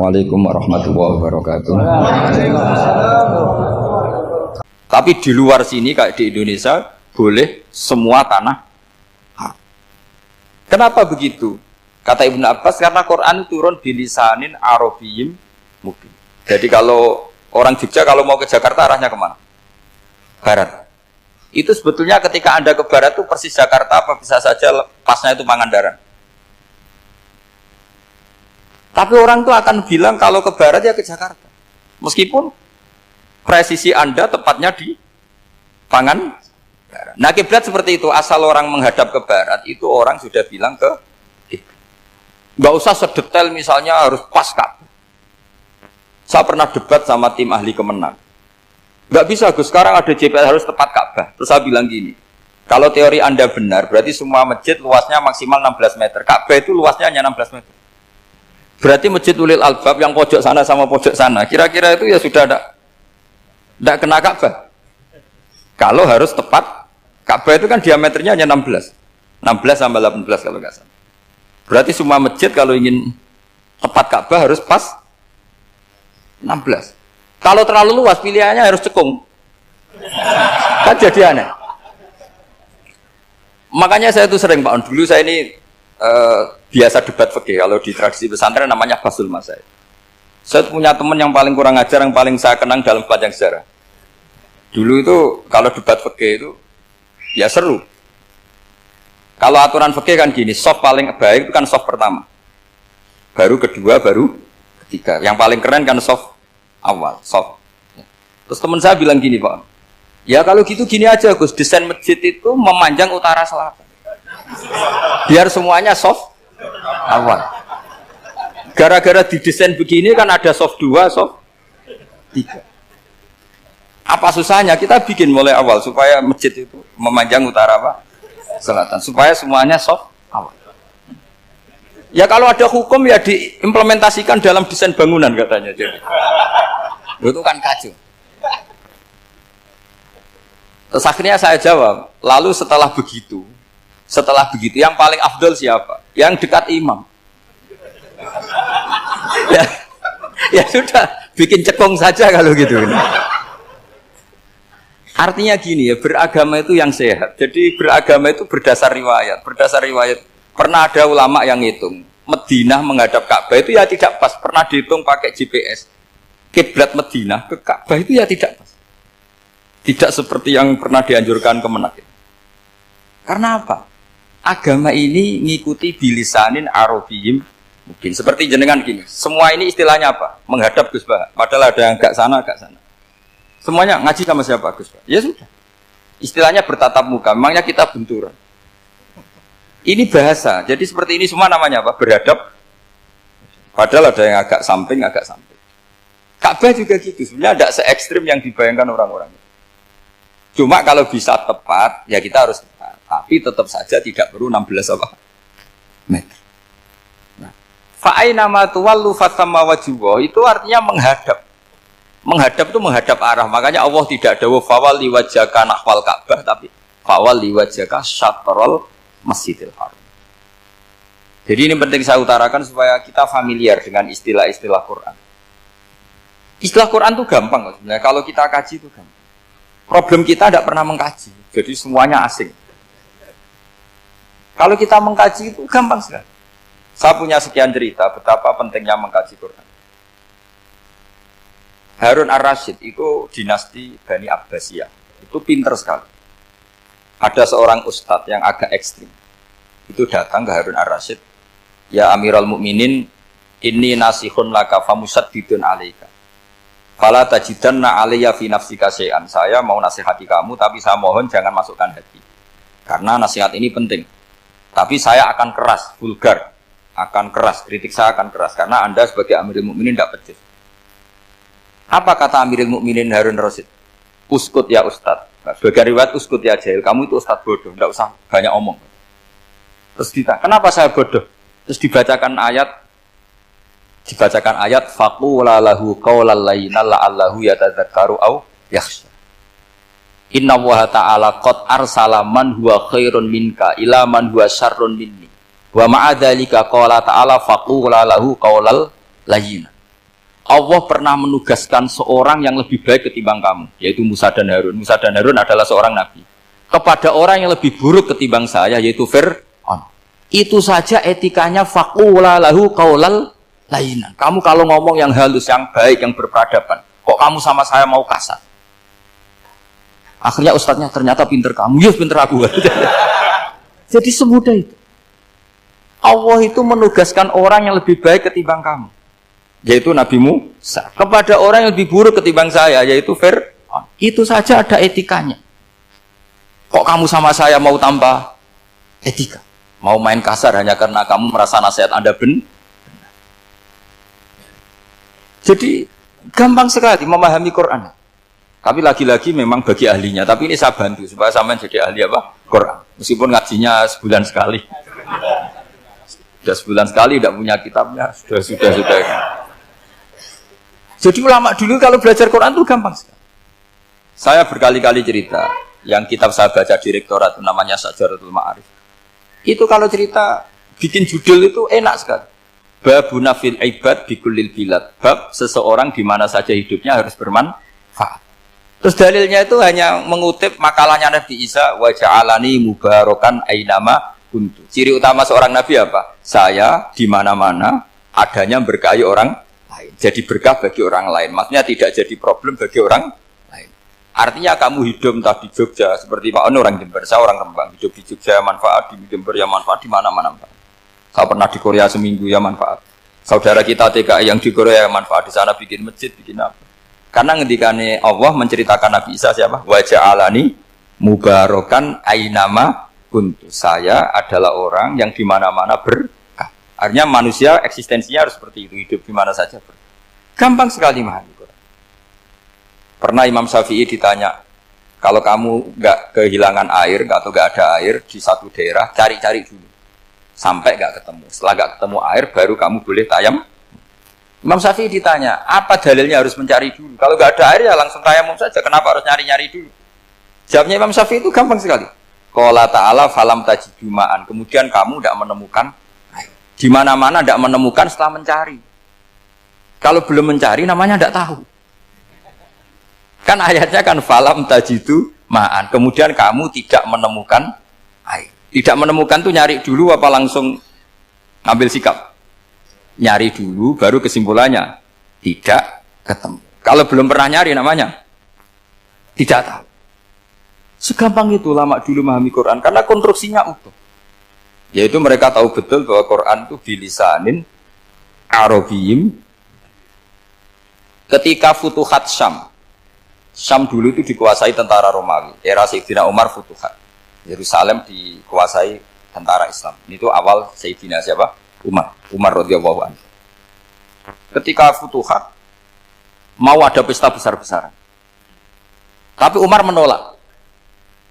Assalamualaikum warahmatullahi wabarakatuh. Tapi di luar sini kayak di Indonesia boleh semua tanah. Kenapa begitu? Kata Ibnu Abbas karena Quran turun bilisanin Arabiyyin mubin. Jadi kalau orang Jogja kalau mau ke Jakarta arahnya kemana? Barat. Itu sebetulnya ketika Anda ke barat itu persis Jakarta apa bisa saja pasnya itu Pangandaran. Tapi orang itu akan bilang kalau ke barat ya ke Jakarta. Meskipun presisi Anda tepatnya di Pangandaran. Nah kiblat seperti itu, asal orang menghadap ke barat itu orang sudah bilang ke kiblat. Nggak usah sedetail misalnya harus pas Ka'bah. Saya pernah debat sama tim ahli Kemenang. Nggak bisa Gus, sekarang ada GPS harus tepat Ka'bah. Terus saya bilang gini, kalau teori Anda benar, berarti semua masjid luasnya maksimal 16 meter. Ka'bah itu luasnya hanya 16 meter. Berarti Masjid Ulil Albab yang pojok sana sama pojok sana, kira-kira itu ya sudah tidak kena Ka'bah. Kalau harus tepat, Ka'bah itu kan diameternya hanya 16 sampai 18 kalau nggak salah. Berarti semua masjid kalau ingin tepat Ka'bah harus pas 16. Kalau terlalu luas pilihannya harus cekung. Kan jadi aneh. Makanya saya itu sering Pak, dulu saya ini biasa debat fikih. Kalau di tradisi pesantren namanya Basul Masail. Saya punya teman yang paling kurang ajar, yang paling saya kenang dalam sepanjang sejarah. Dulu itu kalau debat fikih itu ya seru. Kalau aturan fikih kan gini, soft paling baik itu kan soft pertama. Baru kedua, baru ketiga. Yang paling keren kan soft awal, soft. Terus teman saya bilang gini Pak, ya kalau gitu gini aja Gus, desain masjid itu memanjang utara selatan. Biar semuanya soft awal. Gara-gara didesain begini kan ada soft 2, soft 3. Apa susahnya kita bikin mulai awal supaya masjid itu memanjang utara apa? Selatan. Supaya semuanya soft awal. Ya kalau ada hukum ya diimplementasikan dalam desain bangunan katanya. Jadi itu kan kacau. Terus akhirnya saya jawab, lalu setelah begitu yang paling afdol siapa? Yang dekat imam. Ya sudah, bikin cekung saja kalau gitu. Artinya gini ya, beragama itu yang sehat. Jadi beragama itu berdasar riwayat. Berdasar riwayat, pernah ada ulama yang ngitung Madinah menghadap Ka'bah itu ya tidak pas. Pernah dihitung pakai GPS. Kiblat Madinah ke Ka'bah itu ya tidak pas. Tidak seperti yang pernah dianjurkan Kemenak. Karena apa? Agama ini ngikuti bilisanin Arabiyyin mungkin seperti jenengan gini. Semua ini istilahnya apa? Menghadap Gus Bah. Padahal ada yang agak sana, agak sana. Semuanya ngaji sama siapa Gus Bah? Ya sudah. Istilahnya bertatap muka. Memangnya kita benturan. Ini bahasa. Jadi seperti ini semua namanya apa? Berhadap. Padahal ada yang agak samping, agak samping. Ka'bah juga gitu. Sebenarnya tidak se-ekstrim yang dibayangkan orang-orang. Cuma kalau bisa tepat, ya kita harus tepat. Tapi tetap saja tidak perlu 16 apa? Meter. Nah, fa'aina ma tuwallu fathamma wajhullah itu artinya menghadap. Menghadap itu menghadap arah. Makanya Allah tidak dawuh fawalli wajhaka nahwal Ka'bah, tapi fawalli wajhaka syatrul Masjidil Haram. Jadi ini penting saya utarakan supaya kita familiar dengan istilah-istilah Quran. Istilah Quran itu gampang sebenarnya. Kalau kita kaji itu gampang. Problem kita tidak pernah mengkaji. Jadi semuanya asing. Kalau kita mengkaji itu gampang sekali. Saya punya sekian cerita betapa pentingnya mengkaji Quran. Harun Ar-Rasyid itu dinasti Bani Abbasiyah. Itu pinter sekali. Ada seorang ustadz yang agak ekstrim. Itu datang ke Harun Ar-Rasyid. Ya Amirul Mukminin, inni nasihun laka famusaddidun alaika. Fala tajidanna alayya fi nafsika syai'an. Saya mau nasihati kamu tapi saya mohon jangan masukkan hati. Karena nasihat ini penting. Tapi saya akan keras, vulgar. Akan keras, kritik saya akan keras karena Anda sebagai Amirul Mukminin tidak becus. Apa kata Amirul Mukminin Harun Ar-Rasyid? Uskut ya Ustadz. Sebagai riwayat uskut ya jahil. Kamu itu Ustadz bodoh, tidak usah banyak omong. Terus kita, kenapa saya bodoh? Terus dibacakan ayat faqula lahu qaulal layyina la'allahu yatadzakkaru aw yakhsha. Inna Allaha ta'ala qad arsala man huwa khairun minka ila man huwa syarrun minni. Wa ma'a dzalika qala ta'ala faqula lahu qaulal layyina. Allah pernah menugaskan seorang yang lebih baik ketimbang kamu, yaitu Musa dan Harun. Musa dan Harun adalah seorang nabi. Kepada orang yang lebih buruk ketimbang saya, yaitu Fir'aun. Itu saja etikanya faqula lahu qaulal lainan. Kamu kalau ngomong yang halus, yang baik, yang berperadaban, kok kamu sama saya mau kasar? Akhirnya ustadznya ternyata pinter kamu, ya pinter aku. Jadi semudah itu. Allah itu menugaskan orang yang lebih baik ketimbang kamu, yaitu Nabi Musa. Kepada orang yang lebih buruk ketimbang saya, yaitu Fir'aun. Itu saja ada etikanya. Kok kamu sama saya mau tambah etika? Mau main kasar hanya karena kamu merasa nasihat Anda benar? Jadi gampang sekali memahami Quran. Tapi lagi-lagi memang bagi ahlinya. Tapi ini saya bantu supaya sampean jadi ahli apa? Quran. Meskipun ngajinya sebulan sekali. Sudah sebulan sekali tidak punya kitabnya. Sudah. Jadi ulama dulu kalau belajar Quran itu gampang sekali. Saya berkali-kali cerita. Yang kitab saya baca di rektorat namanya Syajaratul Ma'arif. Itu kalau cerita bikin judul itu enak sekali. Babuna fil ibad bikullil bilad. Bab seseorang di mana saja hidupnya harus bermanfaat. Terus dalilnya itu hanya mengutip makalahnya Nabi Isa, wa ja'alani mubarakan ainama kuntu. Ciri utama seorang nabi apa? Saya di mana-mana adanya berkahi orang lain. Jadi berkah bagi orang lain. Maksudnya tidak jadi problem bagi orang lain. Artinya kamu hidup entah di Jogja seperti Pak Ono orang Jember, saya orang Rembang. Hidup di Jogja manfaat, di Jember ya manfaat, di mana-mana manfaat. Saya pernah di Korea seminggu ya manfaat. Saudara kita TKI yang di Korea ya manfaat, di sana bikin masjid, bikin apa. Karena ngendikane Allah menceritakan Nabi Isa siapa? Wa ja'alani mubarakan ainama kuntu. Saya adalah orang yang di mana-mana berkah. Artinya manusia eksistensinya harus seperti itu, hidup di mana saja berkah. Gampang sekali memahami Quran. Pernah Imam Syafi'i ditanya, kalau kamu nggak kehilangan air atau nggak ada air di satu daerah, cari-cari dulu sampai nggak ketemu. Setelah nggak ketemu air, baru kamu boleh tayam. Imam Syafi'i ditanya, apa dalilnya harus mencari dulu? Kalau nggak ada air ya langsung tayamum saja. Kenapa harus nyari-nyari dulu? Jawabnya Imam Syafi'i itu gampang sekali. Qala ta'ala falam tajidu ma'an. Kemudian kamu tidak menemukan air. Di mana-mana tidak menemukan setelah mencari. Kalau belum mencari namanya tidak tahu. Kan ayatnya kan falam tajidu ma'an. Kemudian kamu tidak menemukan air. Tidak menemukan tuh nyari dulu apa langsung ambil sikap? Nyari dulu baru kesimpulannya tidak ketemu. Kalau belum pernah nyari namanya tidak tahu. Segampang itu lama dulu memahami Quran karena konstruksinya utuh. Yaitu mereka tahu betul bahwa Quran itu bilisanin Arabiyim. Ketika Futuhat Syam. Syam dulu itu dikuasai tentara Romawi. Era Sayyidina Umar Futuhat. Yerusalem dikuasai tentara Islam. Itu awal Sayyidina siapa? Umar radhiyallahu anhu. Ketika Futuhat mau ada pesta besar-besaran. Tapi Umar menolak.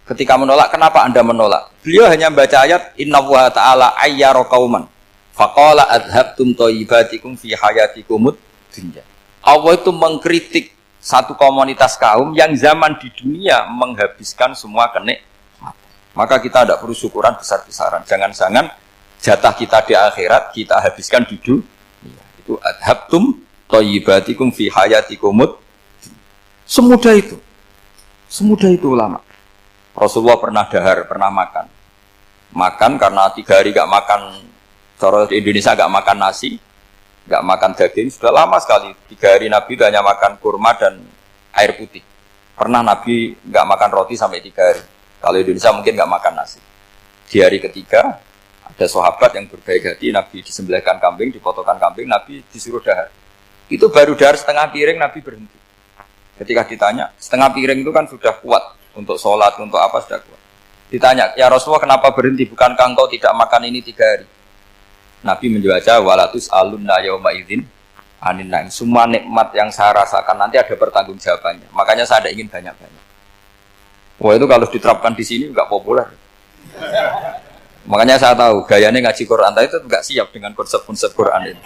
Ketika menolak, kenapa Anda menolak? Beliau hanya membaca ayat Innallaha ta'ala ayyara qauman faqala adhabtum thayyibatikum fi hayatikumud dunya. Allah itu mengkritik satu komunitas kaum yang zaman di dunia menghabiskan semua kenikmatan. Maka kita tidak perlu syukuran besar-besaran. Jangan-jangan jatah kita di akhirat kita habiskan di dunia. Itu adhabtum thayyibatikum fi hayatikumud. Semudah itu. Semudah itu ulama. Rasulullah pernah dahar, pernah makan. Makan karena 3 hari gak makan, cara di Indonesia gak makan nasi, gak makan daging, sudah lama sekali. 3 hari Nabi itu hanya makan kurma dan air putih. Pernah Nabi gak makan roti sampai 3 hari. Kalau Indonesia mungkin gak makan nasi. Di hari ketiga, ada sahabat yang berbaik hati, Nabi disembelihkan kambing, dipotongkan kambing, Nabi disuruh dahar. Itu baru dahar setengah piring, Nabi berhenti. Ketika ditanya, setengah piring itu kan sudah kuat. Untuk sholat, untuk apa sudah kuat. Ditanya, ya Rasulullah kenapa berhenti? Bukankah engkau tidak makan ini 3 hari? Nabi menjawab, walatus alunna yauma idzin anin naim. Semua nikmat yang saya rasakan nanti ada pertanggungjawabannya. Makanya saya tidak ingin banyak-banyak. Wah itu kalau diterapkan di sini nggak populer. Makanya saya tahu gayanya ngaji Quran itu nggak siap dengan konsep-konsep Quran ini.